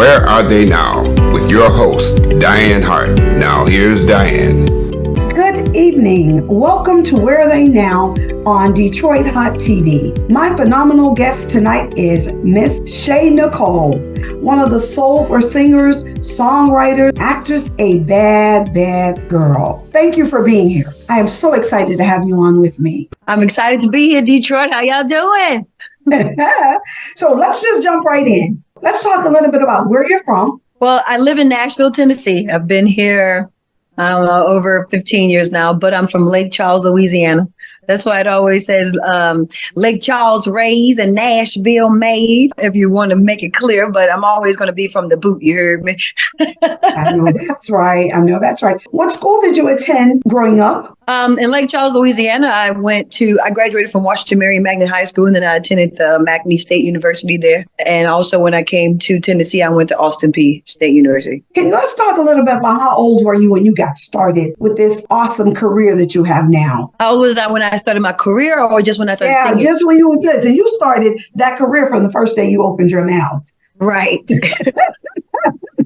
Where Are They Now? With your host, Dianne Hart. Now here's Dianne. Good evening. Welcome to Where Are They Now on Detroit Hot TV. My phenomenal guest tonight is Miss Shae Nycole, one of the soulful singers, songwriter, actress, a bad, bad girl. Thank you for being here. I am so excited to have you on with me. I'm excited to be here, Detroit. How y'all doing? So let's just jump right in. Let's talk a little bit about where you're from. Well, I live in Nashville, Tennessee. I've been here, I don't know, over 15 years now, but I'm from Lake Charles, Louisiana. That's why it always says Lake Charles raised and Nashville made, if you want to make it clear. But I'm always going to be from the boot. You heard me? I know that's right. What school did you attend growing up? In Lake Charles, Louisiana, I graduated from Washington Marion Magnet High School, and then I attended the McNeese State University there. And also when I came to Tennessee, I went to Austin Peay State University. Let's talk a little bit about how old were you when you got started with this awesome career that you have now? How old was I when I started my career, or just when I started singing? Yeah, just when you were good. And you started that career from the first day you opened your mouth. Right.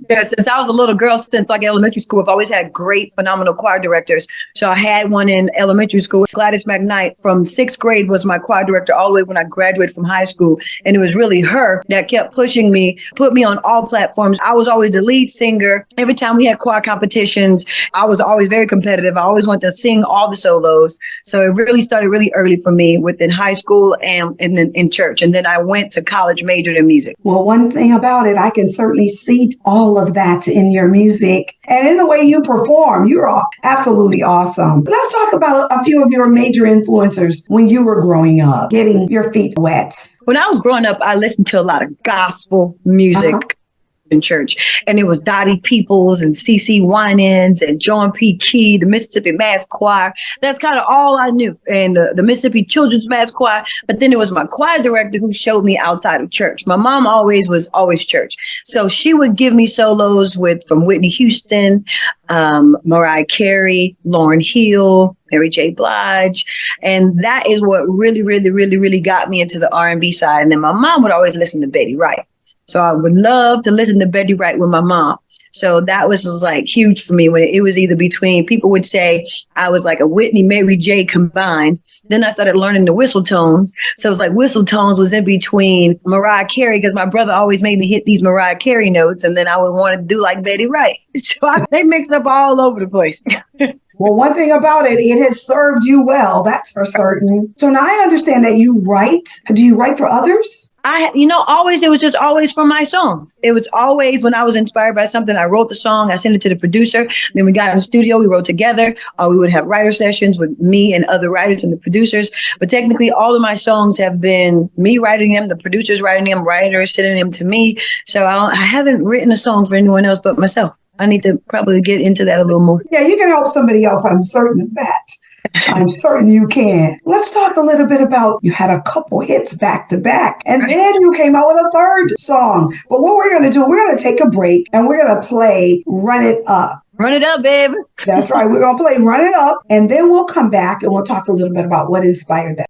Yeah, since I was a little girl, since like elementary school, I've always had great, phenomenal choir directors. So I had one in elementary school. Gladys McKnight from 6th grade was my choir director all the way when I graduated from high school. And it was really her that kept pushing me, put me on all platforms. I was always the lead singer. Every time we had choir competitions, I was always very competitive. I always wanted to sing all the solos. So it really started really early for me within high school and then in church. And then I went to college, majored in music. Well, one thing about it, I can certainly see all of that in your music and in the way you perform. You're absolutely awesome. Let's talk about a few of your major influencers when you were growing up, getting your feet wet. When I was growing up, I listened to a lot of gospel music. In church, and it was Dottie Peoples and CeCe Winans and John P. Key, the Mississippi Mass Choir. That's kind of all I knew, and the Mississippi Children's Mass Choir. But then it was my choir director who showed me outside of church. My mom was always church, so she would give me solos from Whitney Houston, Mariah Carey, Lauryn Hill, Mary J. Blige. And that is what really, really, really, really got me into the R&B side. And then my mom would always listen to Betty Wright. So I would love to listen to Betty Wright with my mom. So that was like huge for me when it was either between, people would say I was like a Whitney, Mary J. combined. Then I started learning the whistle tones. So it was like whistle tones was in between Mariah Carey, because my brother always made me hit these Mariah Carey notes. And then I would want to do like Betty Wright. So they mixed up all over the place. Well, one thing about it, it has served you well. That's for certain. So now I understand that you write. Do you write for others? It was just always for my songs. It was always when I was inspired by something, I wrote the song, I sent it to the producer. Then we got in the studio, we wrote together. We would have writer sessions with me and other writers and the producers. But technically, all of my songs have been me writing them, the producers writing them, writers sending them to me. So I haven't written a song for anyone else but myself. I need to probably get into that a little more. Yeah, you can help somebody else. I'm certain of that. I'm certain you can. Let's talk a little bit about, you had a couple hits back to back, and then you came out with a third song. But what we're going to do, we're going to take a break and we're going to play Run It Up. Run it up, babe. That's right. We're going to play Run It Up, and then we'll come back and we'll talk a little bit about what inspired that.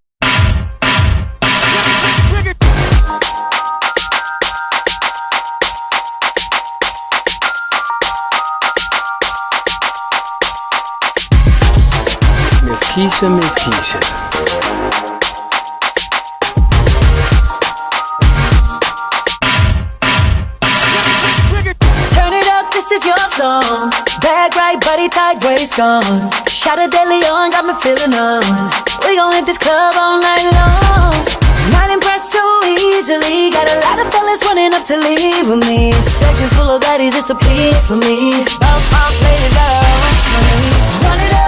Miss Keisha. Turn it up, this is your song. Bag right, body tight, waist gone. Shot of De Leon, got me feeling on. We gon' hit this club all night long. Not impressed so easily. Got a lot of fellas running up to leave with me. Section full of baddies, just a piece for me. Bounce, ladies, run it up.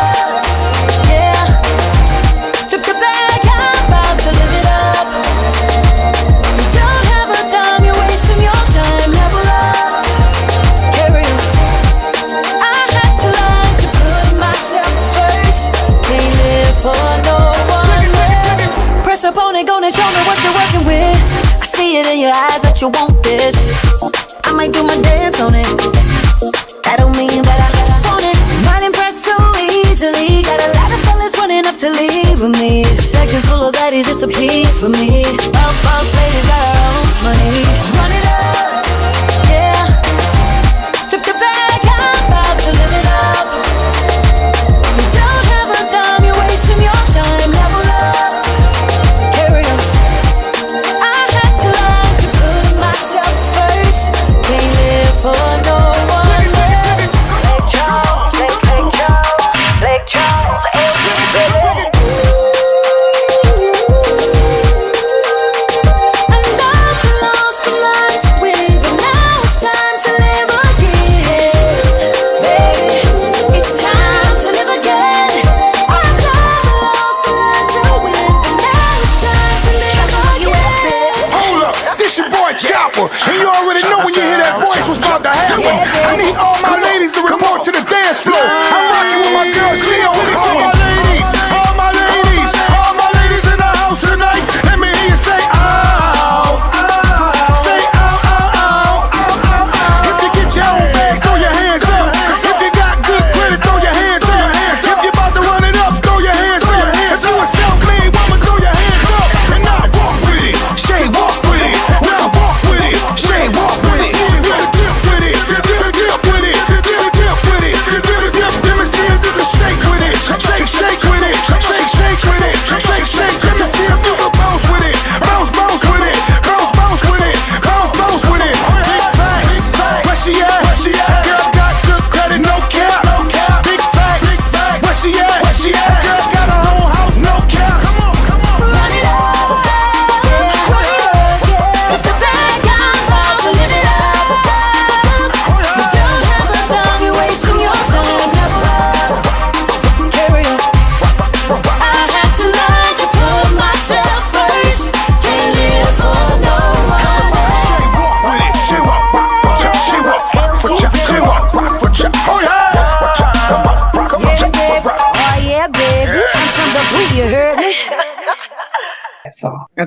Trip the bag, I'm about to live it up. You don't have a dime, you're wasting your time. Level up, carry on. I had to learn to put myself first. Can't live for no one else. Press up on it, gonna show me what you're working with. I see it in your eyes that you want this. I might do my dance on it. That don't mean that I want it. Not impressed so easily. Got a lot of fellas running up to leave with me. Section full of baddies, just a piece for me. Bounce, ladies, got our own money. Run it up, yeah.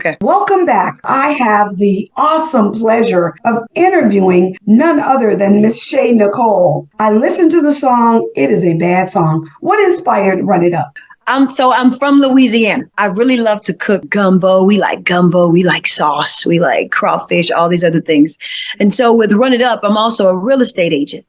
Okay. Welcome back. I have the awesome pleasure of interviewing none other than Miss Shae Nycole. I listened to the song. It is a bad song. What inspired Run It Up? I'm from Louisiana. I really love to cook gumbo. We like sauce. We like crawfish, all these other things. And so with Run It Up, I'm also a real estate agent.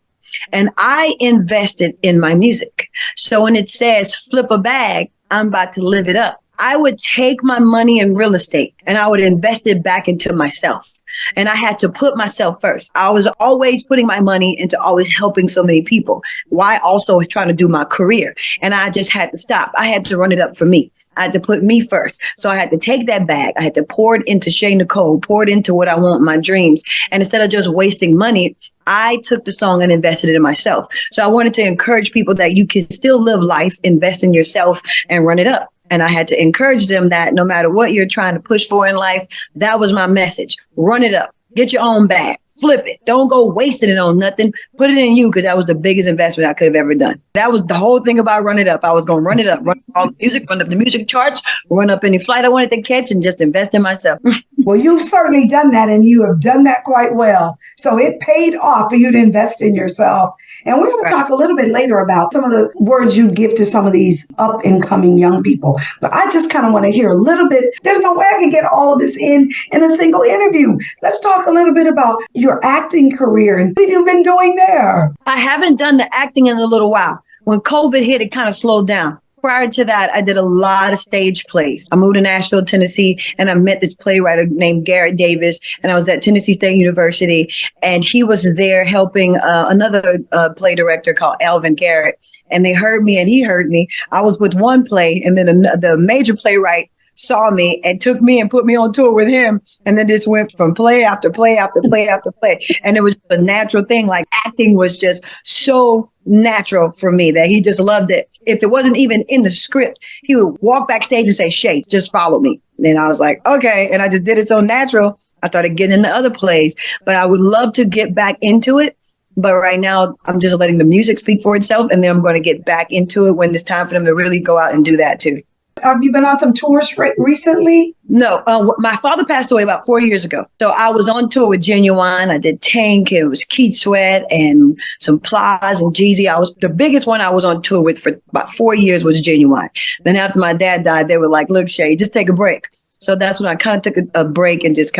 And I invested in my music. So when it says flip a bag, I'm about to live it up. I would take my money in real estate and I would invest it back into myself. And I had to put myself first. I was always putting my money into always helping so many people, while also trying to do my career. And I just had to stop. I had to run it up for me. I had to put me first. So I had to take that bag. I had to pour it into Shae Nycole, pour it into what I want, my dreams. And instead of just wasting money, I took the song and invested it in myself. So I wanted to encourage people that you can still live life, invest in yourself, and run it up. And I had to encourage them that no matter what you're trying to push for in life, that was my message. Run it up. Get your own bag. Flip it. Don't go wasting it on nothing. Put it in you, because that was the biggest investment I could have ever done. That was the whole thing about Run It Up. I was going to run it up, run all the music, run up the music charts, run up any flight I wanted to catch, and just invest in myself. Well, you've certainly done that, and you have done that quite well. So it paid off for you to invest in yourself. And we're going to talk a little bit later about some of the words you give to some of these up and coming young people. But I just kind of want to hear a little bit. There's no way I can get all of this in a single interview. Let's talk a little bit about your acting career and what you've been doing there. I haven't done the acting in a little while. When COVID hit, it kind of slowed down. Prior to that, I did a lot of stage plays. I moved to Nashville, Tennessee, and I met this playwright named Garrett Davis, and I was at Tennessee State University, and he was there helping another play director called Alvin Garrett, and they heard me and he heard me. I was with one play, and then the major playwright saw me and took me and put me on tour with him. And then this went from play after play after play after play. And it was a natural thing. Like acting was just so natural for me that he just loved it. If it wasn't even in the script, he would walk backstage and say, "Shae, just follow me." And I was like, okay. And I just did it so natural. I started getting into other plays, but I would love to get back into it. But right now, I'm just letting the music speak for itself. And then I'm going to get back into it when it's time for them to really go out and do that too. Have you been on some tours recently? No, my father passed away about 4 years ago. So I was on tour with Genuine. I did Tank. It was Keith Sweat and some Plies and Jeezy. The biggest one I was on tour with for about 4 years was Genuine. Then after my dad died, they were like, "Look, Shae, just take a break." So that's when I kind of took a break and just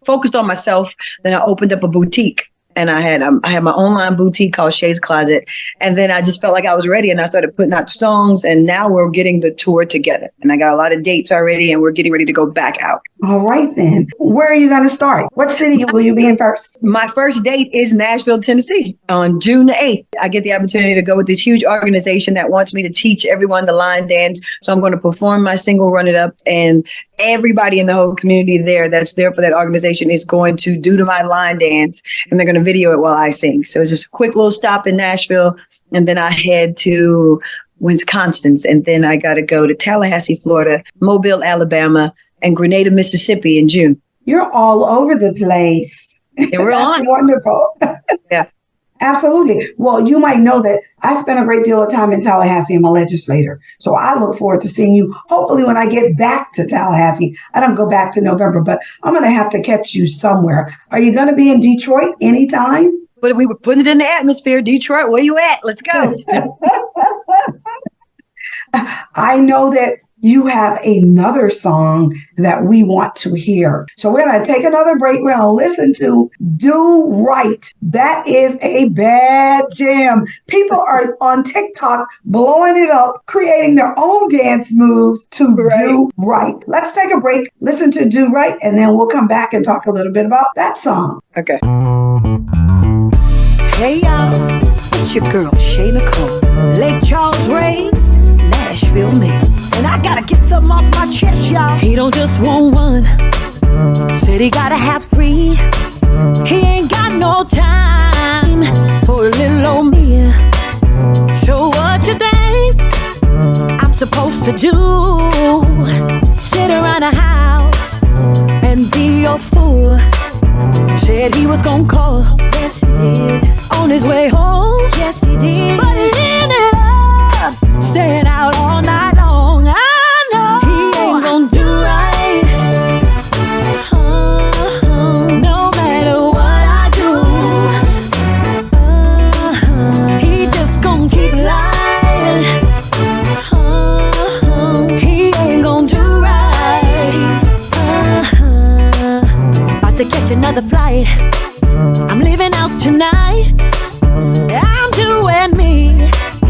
focused on myself. Then I opened up a boutique. And I had my online boutique called Shae's Closet. And then I just felt like I was ready and I started putting out songs. And now we're getting the tour together. And I got a lot of dates already and we're getting ready to go back out. All right, then. Where are you going to start? What city will you be in first? My first date is Nashville, Tennessee on June the 8th. I get the opportunity to go with this huge organization that wants me to teach everyone the line dance. So I'm going to perform my single Run It Up, and everybody in the whole community there that's there for that organization is going to do to my line dance, and they're going to video it while I sing. So it's just a quick little stop in Nashville, and then I head to Wisconsin, and then I got to go to Tallahassee, Florida, Mobile, Alabama, and Grenada, Mississippi in June. You're all over the place. And we're That's on. wonderful. Yeah. Absolutely. Well, you might know that I spent a great deal of time in Tallahassee. I'm a legislator. So I look forward to seeing you, hopefully, when I get back to Tallahassee. I don't go back to November, but I'm going to have to catch you somewhere. Are you going to be in Detroit anytime? But we were putting it in the atmosphere. Detroit, where you at? Let's go. I know that you have another song that we want to hear. So we're going to take another break. We're going to listen to Do Right. That is a bad jam. People are on TikTok blowing it up, creating their own dance moves to Do Right. Let's take a break, listen to Do Right, and then we'll come back and talk a little bit about that song. Okay. Hey y'all, it's your girl Shae Nycole. Lake Charles raised, Nashville made. And I gotta get something off my chest, y'all. He don't just want one, said he gotta have three. He ain't got no time for a little old me. So what you think I'm supposed to do? Sit around the house and be your fool. Said he was gonna call, yes he did. On his way home, yes he did. But he ended up staying out all night long. I know he ain't gonna do right.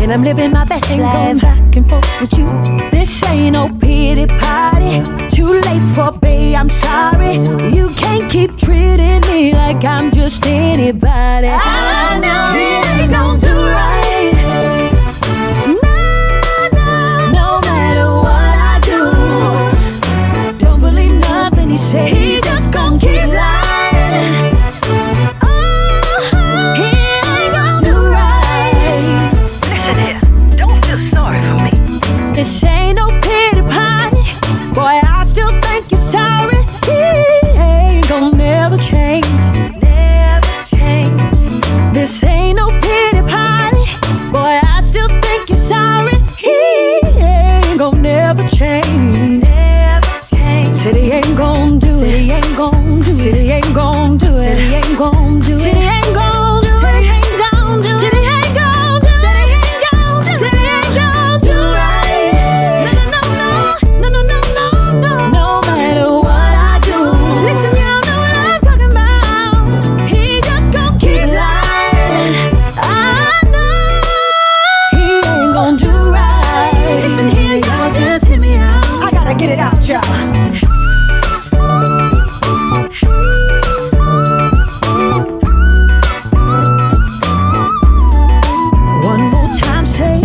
and I'm living my best life. Going back and forth with you. This ain't no pity party. Too late for babe, I'm sorry. You can't keep treating me like I'm just anybody. I know it ain't gon' do right. No matter what I do, don't believe nothing he say. He just gon' keep lying. He ain't gon' do right. Listen here, don't feel sorry for me. This ain't no pity party. Boy, I still think you're sorry. He ain't gon' never change. Never change. This ain't no pity party. Boy, I still think you're sorry. He ain't gon' never change. Never change. Said he ain't gon' do it. Said he ain't gon' do it. Said he ain't gon' do it. Said he ain't gon' do it. Said he ain't gon' do it. Said he ain't gon' do it. Said he ain't gon' do it. Said he ain't gon' do it. Said he ain't gon' do right. No. No matter what I do. Listen, y'all know what I'm talking about. He just gon' keep lying. I know he ain't gon' do right. Listen here, y'all, just hear me out. I gotta get it out, y'all. One more time, say.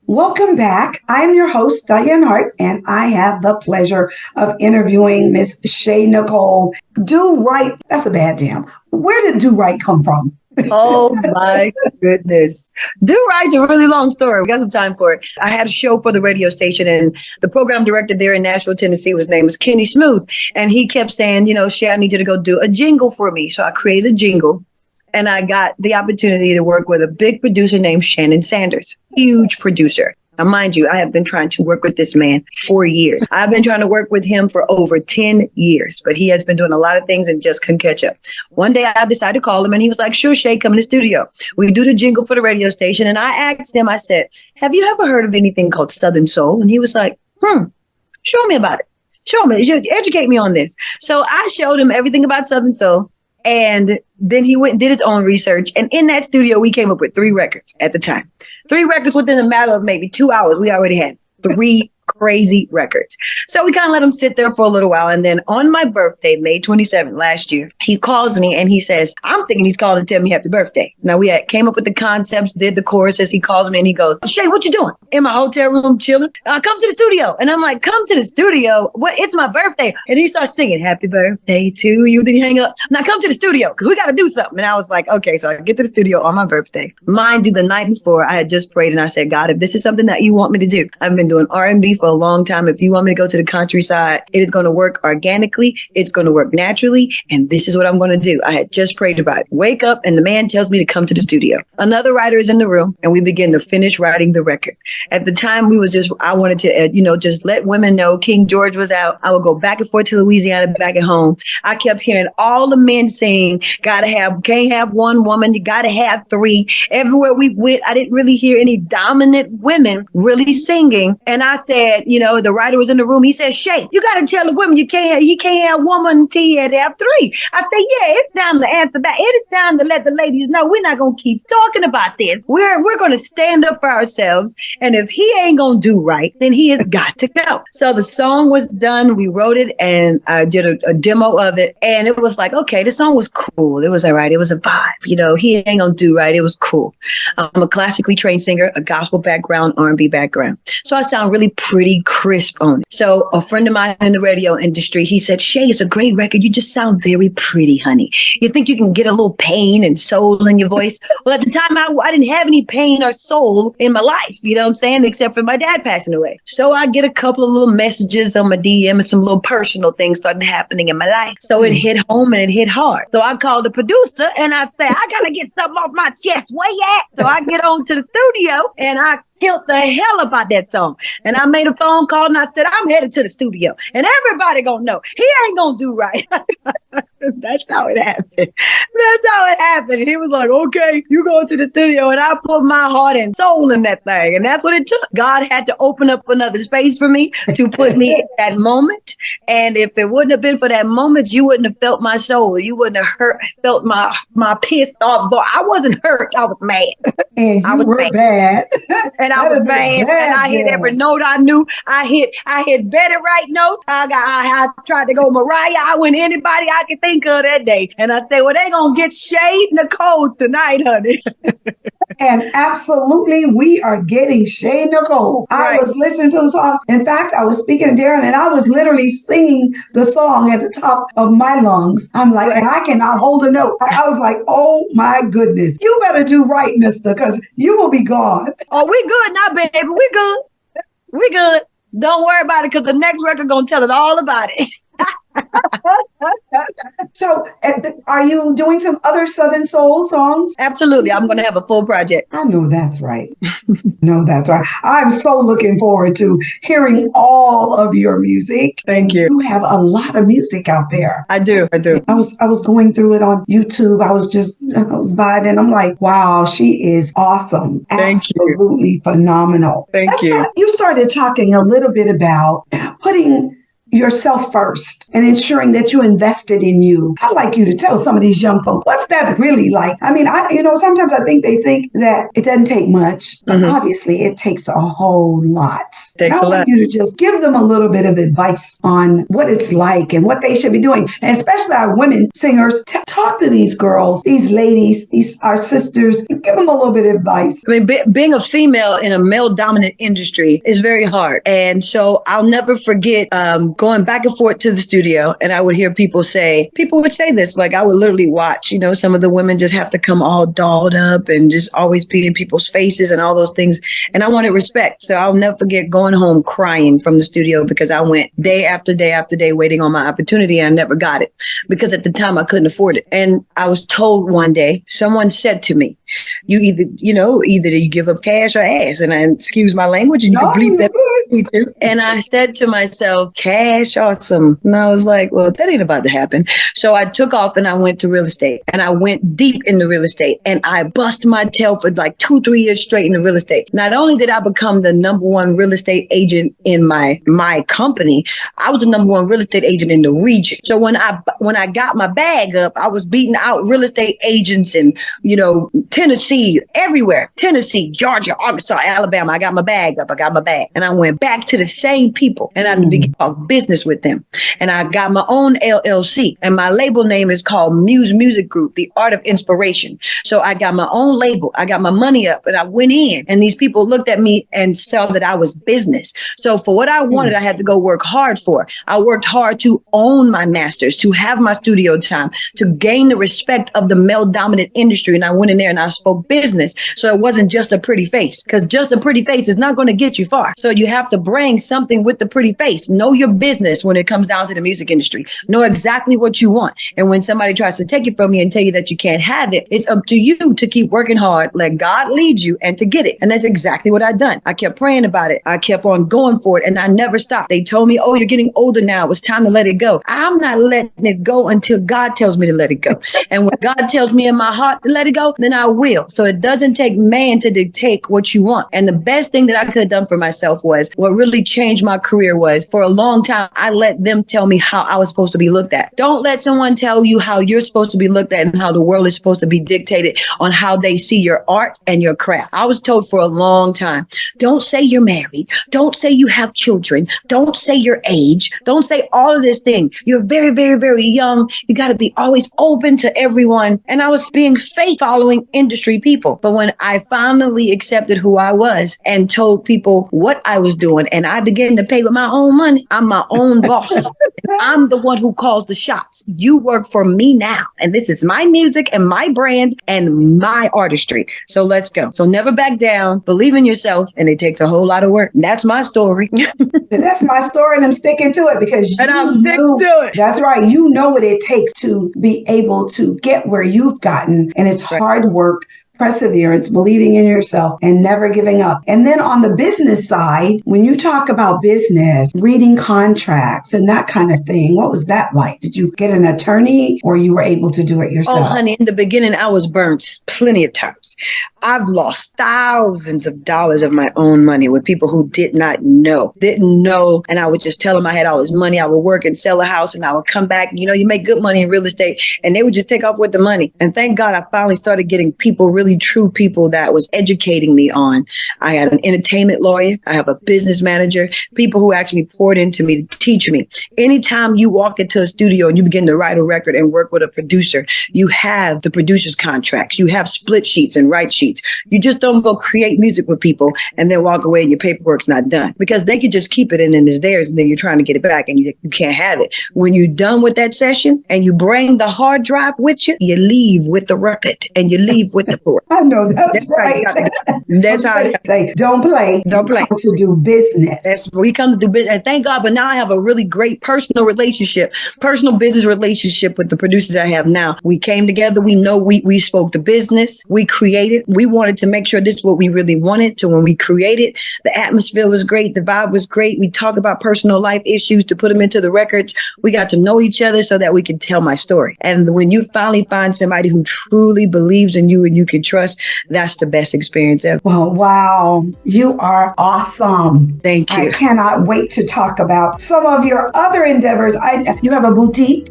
Welcome back. I'm your host, Dianne Hart, and I have the pleasure of interviewing Miss Shae Nycole. Do right, that's a bad jam. Where did do right come from? Oh my goodness. Do Right's a really long story. We got some time for it. I had a show for the radio station, and the program director there in Nashville, Tennessee, his name was Kenny Smooth. And he kept saying, Shae, I need you to go do a jingle for me. So I created a jingle, and I got the opportunity to work with a big producer named Shannon Sanders, huge producer. Now, mind you, I have been trying to work with this man for years. I've been trying to work with him for over 10 years, but he has been doing a lot of things and just couldn't catch up. One day I decided to call him, and he was like, sure, Shae, come in the studio. We do the jingle for the radio station. And I asked him, I said, have you ever heard of anything called Southern Soul? And he was like, show me about it. Show me, educate me on this. So I showed him everything about Southern Soul. And then he went and did his own research. And in that studio, we came up with 3 records at the time. 3 records within a matter of maybe 2 hours. We already had 3 crazy records. So we kind of let him sit there for a little while. And then on my birthday, May 27th last year, he calls me and he says, I'm thinking he's calling to tell me happy birthday. Now we came up with the concepts, did the choruses. He calls me and he goes, Shae, what you doing? In my hotel room chilling? Come to the studio. And I'm like, come to the studio? What? It's my birthday. And he starts singing happy birthday to you. Then he hang up. Now come to the studio because we got to do something. And I was like, okay. So I get to the studio on my birthday. Mind you, the night before I had just prayed and I said, God, if this is something that you want me to do, I've been doing R&B for a long time. If you want me to go to the countryside, it is going to work organically. It's going to work naturally. And this is what I'm going to do. I had just prayed about it. Wake up and the man tells me to come to the studio. Another writer is in the room and we begin to finish writing the record. At the time I wanted to, just let women know King George was out. I would go back and forth to Louisiana, back at home. I kept hearing all the men saying, can't have one woman. You got to have 3. Everywhere we went, I didn't really hear any dominant women really singing. And I said, the writer was in the room. He said, Shae, you got to tell the women you can't have woman until you have 3. I said, yeah, it's time to answer back. It is time to let the ladies know we're not going to keep talking about this. We're going to stand up for ourselves. And if he ain't going to do right, then he has got to go. So the song was done. We wrote it and I did a demo of it. And it was like, okay, the song was cool. It was all right. It was a vibe. He ain't going to do right. It was cool. I'm a classically trained singer, a gospel background, R&B background. So I sound really pretty crisp on it. So a friend of mine in the radio industry, he said, Shae, it's a great record. You just sound very pretty, honey. You think you can get a little pain and soul in your voice? Well, at the time, I didn't have any pain or soul in my life, you know what I'm saying, except for my dad passing away. So I get a couple of little messages on my DM and some little personal things started happening in my life. So it hit home and it hit hard. So I called the producer and I said, I got to get something off my chest. Where you at? So I get on to the studio and I killed the hell about that song. And I made a phone call and I said, I'm headed to the studio. And everybody gonna know he ain't gonna do right. That's how it happened. That's how it happened. And he was like, okay, you go to the studio. And I put my heart and soul in that thing. And that's what it took. God had to open up another space for me to put me in that moment. And if it wouldn't have been for that moment, you wouldn't have felt my soul. You wouldn't have felt my pissed off. But I wasn't hurt. I was mad. And I was were bad. And I was mad, and I hit every note I knew. I hit better right notes. I tried to go Mariah. I went anybody I could think of that day. And I said, well, they gonna get Shae Nycole tonight, honey. And absolutely, we are getting Shae Nycole. Right. I was listening to the song. In fact, I was speaking to Darren and I was literally singing the song at the top of my lungs. I'm like, and I cannot hold a note. I was like, oh my goodness. You better do right, mister, because you will be gone. Oh, we good now, baby. We good. We good. Don't worry about it because the next record gonna tell it all about it. So, are you doing some other Southern Soul songs? Absolutely. I'm going to have a full project. I know that's right. No, that's right. I'm so looking forward to hearing all of your music. Thank you. You have a lot of music out there. I do. I was going through it on YouTube. I was vibing. I'm like, wow, she is awesome. Thank Absolutely phenomenal. Thank you. You started talking a little bit about putting yourself first and ensuring that you invested in you. I'd like you to tell some of these young folks, what's that really like? I mean, sometimes I think they think that it doesn't take much, but obviously it takes a whole lot. Takes I want you to just give them a little bit of advice on what it's like and what they should be doing. And especially our women singers, talk to these girls, these ladies, our sisters, and give them a little bit of advice. I mean, being a female in a male-dominant industry is very hard. And so I'll never forget going back and forth to the studio, and I would hear people would say this, like I would literally watch, some of the women just have to come all dolled up and just always be in people's faces and all those things. And I wanted respect. So I'll never forget going home crying from the studio because I went day after day after day waiting on my opportunity and I never got it because at the time I couldn't afford it. And I was told one day, someone said to me, you either you give up cash or ass. And excuse my language, and you can bleep that. And I said to myself, cash or some. And I was like, well, that ain't about to happen. So I took off and I went to real estate and I went deep into real estate and I bust my tail for like 2-3 years straight in the real estate. Not only did I become the number one real estate agent in my company, I was the number one real estate agent in the region. So when I got my bag up, I was beating out real estate agents in, Tennessee, everywhere. Tennessee, Georgia, Arkansas, Alabama. I got my bag up. And I went back to the same people and I began to talk business with them. And I got my own LLC and my label name is called Muse Music Group, The Art of Inspiration. So I got my own label. I got my money up and I went in and these people looked at me and saw that I was business. So for what I wanted, I had to go work hard for. I worked hard to own my masters, to have my studio time, to gain the respect of the male dominant industry. And I went in there and I spoke business. So it wasn't just a pretty face because just a pretty face is not going to get you far. So you have to bring something with the pretty face. Know your business when it comes down to the music industry. Know exactly what you want. And when somebody tries to take it from you and tell you that you can't have it, it's up to you to keep working hard, let God lead you and to get it. And that's exactly what I done. I kept praying about it. I kept on going for it and I never stopped. They told me, oh, you're getting older now. It's time to let it go. I'm not letting it go until God tells me to let it go. And when God tells me in my heart to let it go, then I will. So it doesn't take man to dictate what you want. And the best thing that I could have done for myself was what really changed my career was for a long time. time, I let them tell me how I was supposed to be looked at. Don't let someone tell you how you're supposed to be looked at and how the world is supposed to be dictated on how they see your art and your craft. I was told for a long time, don't say you're married. Don't say you have children. Don't say your age. Don't say all of this thing. You're very, very, very young. You got to be always open to everyone. And I was being fake following industry people. But when I finally accepted who I was and told people what I was doing, and I began to pay with my own money, I'm my own boss. I'm the one who calls the shots. You work for me now. And this is my music and my brand and my artistry. So let's go. So never back down. Believe in yourself. And it takes a whole lot of work. That's my story. And that's my story, and I'm sticking to it because I'm sticking to it. That's right. You know what it takes to be able to get where you've gotten. And it's hard work, perseverance, believing in yourself, and never giving up. And then on the business side, when you talk about business, reading contracts and that kind of thing, what was that like? Did you get an attorney or you were able to do it yourself? Oh, honey, in the beginning, I was burnt plenty of times. I've lost thousands of dollars of my own money with people who didn't know. And I would just tell them I had all this money. I would work and sell a house and I would come back. You know, you make good money in real estate and they would just take off with the money. And thank God I finally started getting people, really true people that was educating me on. I had an entertainment lawyer. I have a business manager, people who actually poured into me to teach me. Anytime you walk into a studio and you begin to write a record and work with a producer, you have the producer's contracts. You have split sheets and write sheets. You just don't go create music with people and then walk away and your paperwork's not done because they could just keep it and then it's theirs and then you're trying to get it back and you can't have it. When you're done with that session and you bring the hard drive with you, you leave with the record and you leave with the board. I know that's right. That's how it say, don't play. Don't play. Come to do business. We come to do business. And thank God, but now I have a really great personal business relationship with the producers I have now. We came together. We know we spoke the business. We created. We wanted to make sure this is what we really wanted. So when we created, the atmosphere was great. The vibe was great. We talk about personal life issues to put them into the records. We got to know each other so that we could tell my story. And when you finally find somebody who truly believes in you and you can trust, that's the best experience ever. Well, wow. You are awesome. Thank you. I cannot wait to talk about some of your other endeavors. You have a boutique?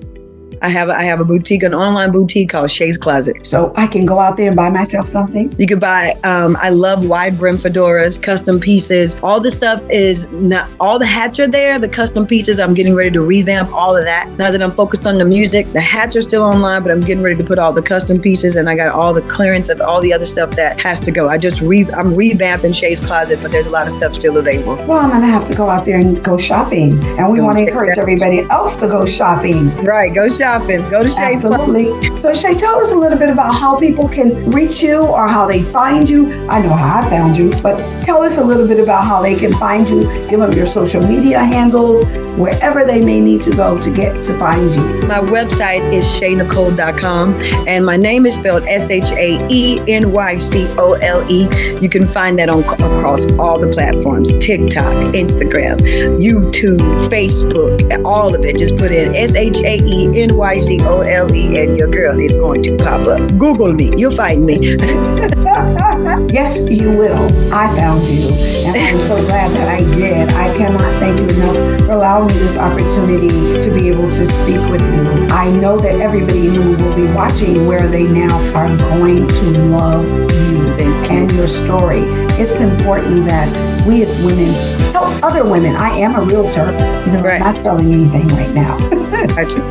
I have a boutique, an online boutique called Shay's Closet. So I can go out there and buy myself something? You could buy, I love wide brim fedoras, custom pieces. All the stuff is not, all the hats are there, the custom pieces. I'm getting ready to revamp all of that. Now that I'm focused on the music, the hats are still online, but I'm getting ready to put all the custom pieces and I got all the clearance of all the other stuff that has to go. I'm revamping Shay's Closet, but there's a lot of stuff still available. Well, I'm going to have to go out there and go shopping. And we want to encourage everybody else to go shopping. Right, go shopping. Go to Shay's Absolutely. Closet. So Shay, tell us a little bit about how people can reach you or how they find you. I know how I found you, but tell us a little bit about how they can find you. Give them your social media handles, wherever they may need to go to get to find you. My website is ShaeNycole.com and my name is spelled ShaeNycole. You can find that across all the platforms, TikTok, Instagram, YouTube, Facebook, all of it. Just put in ShaeNycole and your girl is going to pop up. Google me. You'll find me. Yes, you will. I found you. And I'm so glad that I did. I cannot thank you enough for allowing me this opportunity to be able to speak with you. I know that everybody who will be watching Where Are They Now are going to love you and your story. It's important that we as women help other women. I am a realtor. Right. I'm not selling anything right now.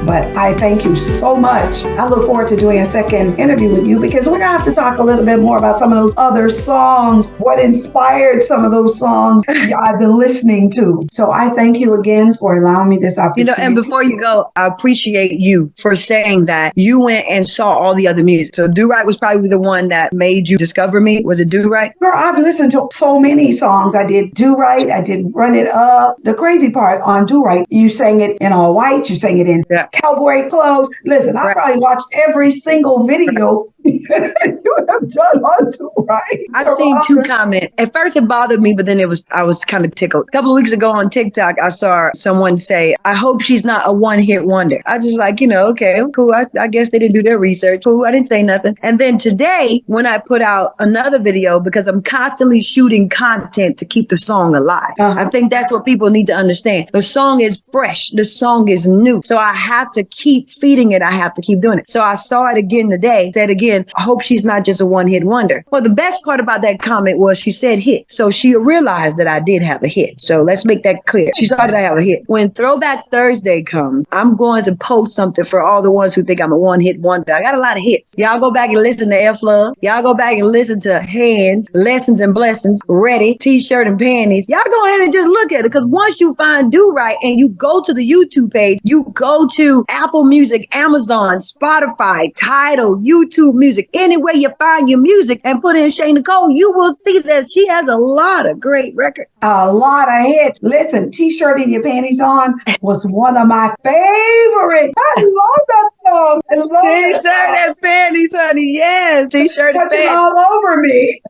But I thank you so much. I look forward to doing a second interview with you because we're going to have to talk a little bit more about some of those other songs, what inspired some of those songs I've been listening to. So I thank you again for allowing me this opportunity. And before you go, I appreciate you for saying that you went and saw all the other music. So Do Right was probably the one that made you discover me. Was it Do Right? Girl, I've listened to so many songs. I did Do Right. I did Run It Up. The crazy part on Do Right, you sang it in all white. You sang it in cowboy clothes. Listen, I probably watched every single video You have done unto right. I've seen two comments. At first it bothered me, but then I was kind of tickled. A couple of weeks ago on TikTok, I saw someone say, I hope she's not a one-hit wonder. I just like, okay, cool. I guess they didn't do their research. Cool. I didn't say nothing. And then today, when I put out another video, because I'm constantly shooting content to keep the song alive. I think that's what people need to understand. The song is fresh. The song is new. So I have to keep feeding it. I have to keep doing it. So I saw it again today, said again, I hope she's not just a one-hit wonder. Well, the best part about that comment was she said hit. So she realized that I did have a hit. So let's make that clear. She saw that I have a hit. When Throwback Thursday comes, I'm going to post something for all the ones who think I'm a one-hit wonder. I got a lot of hits. Y'all go back and listen to F Love. Y'all go back and listen to Hands, Lessons and Blessings, Ready, T-shirt and Panties. Y'all go ahead and just look at it, because once you find Do Right and you go to the YouTube page, you go to Apple Music, Amazon, Spotify, Tidal, YouTube Music, anywhere you find your music and put in Shae Nycole, you will see that she has a lot of great records. A lot of hits. Listen, T-shirt and Your Panties On was one of my favorites. I love that song. I love T-shirt and panties, honey. Yes, T-shirt and touching panties. all over me.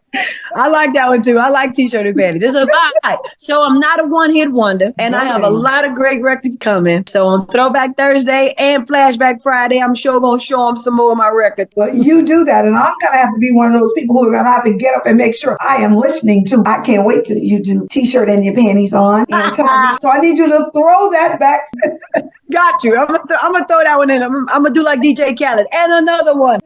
I like that one too. I like T-shirt and panties. It's a vibe. So I'm not a one-hit wonder, and I have a lot of great records coming. So on Throwback Thursday and Flashback Friday, I'm sure gonna show them some more of my records. But you do that, and I'm gonna have to be one of those people who are gonna have to get up and make sure I am listening to. I can't wait till you do T-shirt and Your Panties On. And so I need you to throw that back. Got you. I'm gonna throw that one in. I'm gonna do like DJ Khaled and another one.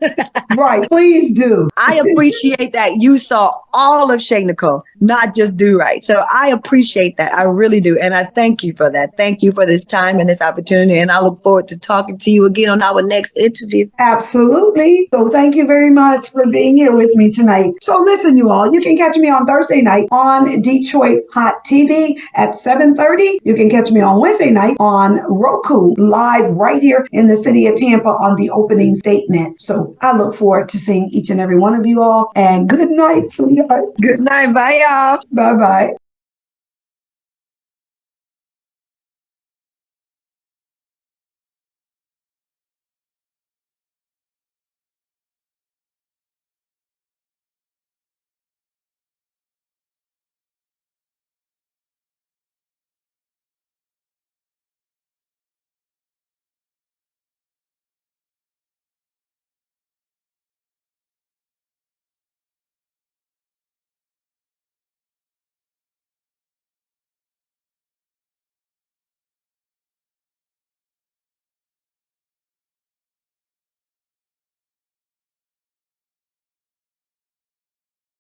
Right, please do. I appreciate that you saw all of Shae Nycole, not just Do Right. So I appreciate that. I really do. And I thank you for that. Thank you for this time and this opportunity. And I look forward to talking to you again on our next interview. Absolutely. So thank you very much for being here with me tonight. So listen, you all, you can catch me on Thursday night on Detroit Hot TV at 7:30. You can catch me on Wednesday night on Roku, live right here in the city of Tampa on the opening statement. So I look forward to seeing each and every one of you all. And good night, sweetheart. Good night. Bye, y'all. Bye-bye.